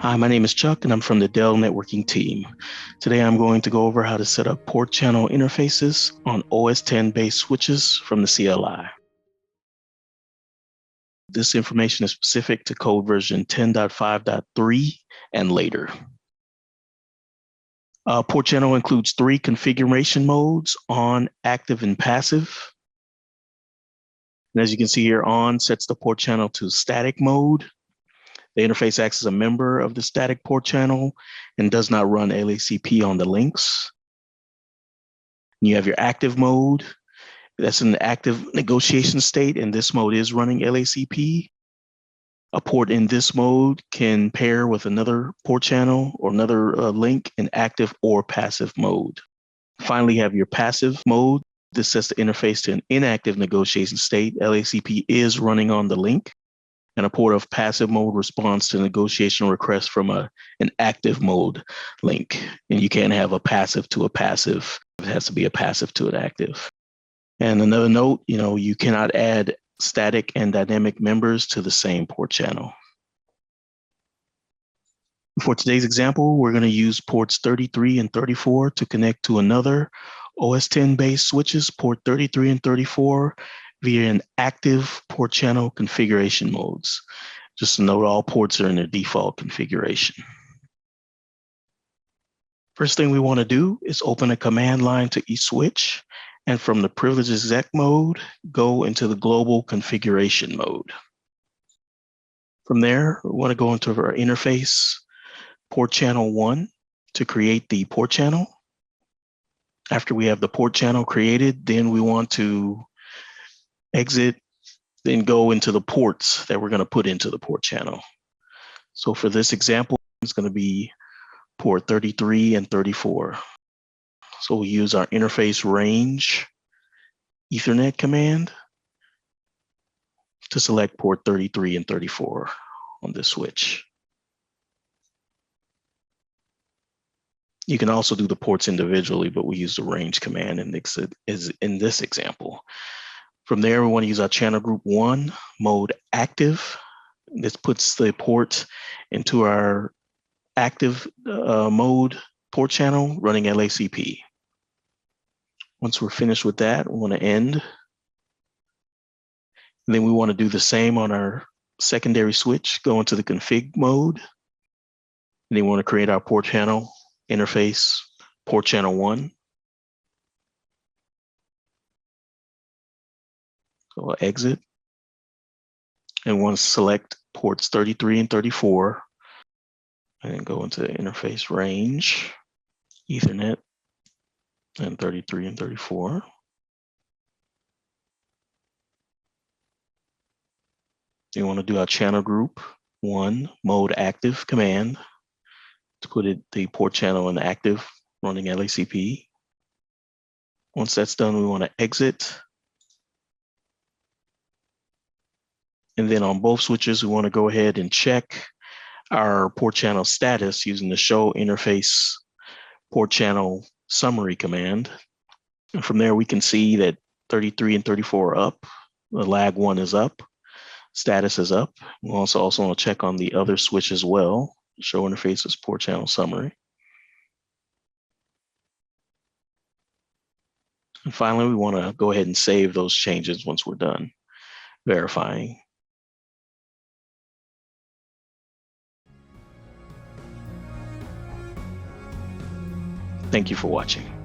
Hi, my name is Chuck and I'm from the Dell networking team. Today I'm going to go over how to set up port channel interfaces on OS10 based switches from the CLI. This information is specific to code version 10.5.3 and later. Port channel includes 3 configuration modes: on, active, and passive. And as you can see here, on sets the port channel to static mode. The interface acts as a member of the static port channel and does not run LACP on the links. You have your active mode. That's an active negotiation state, and this mode is running LACP. A port in this mode can pair with another port channel or another link in active or passive mode. Finally, you have your passive mode. This sets the interface to an inactive negotiation state. LACP is running on the link, and a port of passive mode responds to negotiation requests from an active mode link. And you can't have a passive to a passive. It has to be a passive to an active. And another note, you cannot add static and dynamic members to the same port channel. For today's example, we're going to use ports 33 and 34 to connect to another OS10 based switches, port 33 and 34, via an active port channel configuration modes. Just to note, all ports are in their default configuration. First thing we want to do is open a command line to each switch, and from the privilege exec mode, go into the global configuration mode. From there, we want to go into our interface, port channel 1, to create the port channel. After we have the port channel created, then we want to exit, then go into the ports that we're going to put into the port channel. So for this example, it's going to be port 33 and 34. So we use our interface range Ethernet command to select port 33 and 34 on this switch. You can also do the ports individually, but we use the range command in this example. From there, we want to use our channel group 1 mode active. This puts the port into our active mode port channel running LACP. Once we're finished with that, we want to end. And then we want to do the same on our secondary switch, go into the config mode. And then we want to create our port channel interface, port channel 1. So we'll exit. And we want to select ports 33 and 34. And then go into the interface range, Ethernet, and 33 and 34. You want to do our channel group 1 mode active command to put the port channel in active running LACP. Once that's done, we want to exit. And then on both switches, we want to go ahead and check our port channel status using the show interface port channel summary command. And from there, we can see that 33 and 34 are up. The lag 1 is up. Status is up. We'll also want to check on the other switch as well. Show interfaces port channel summary. And finally, we want to go ahead and save those changes once we're done verifying. Thank you for watching.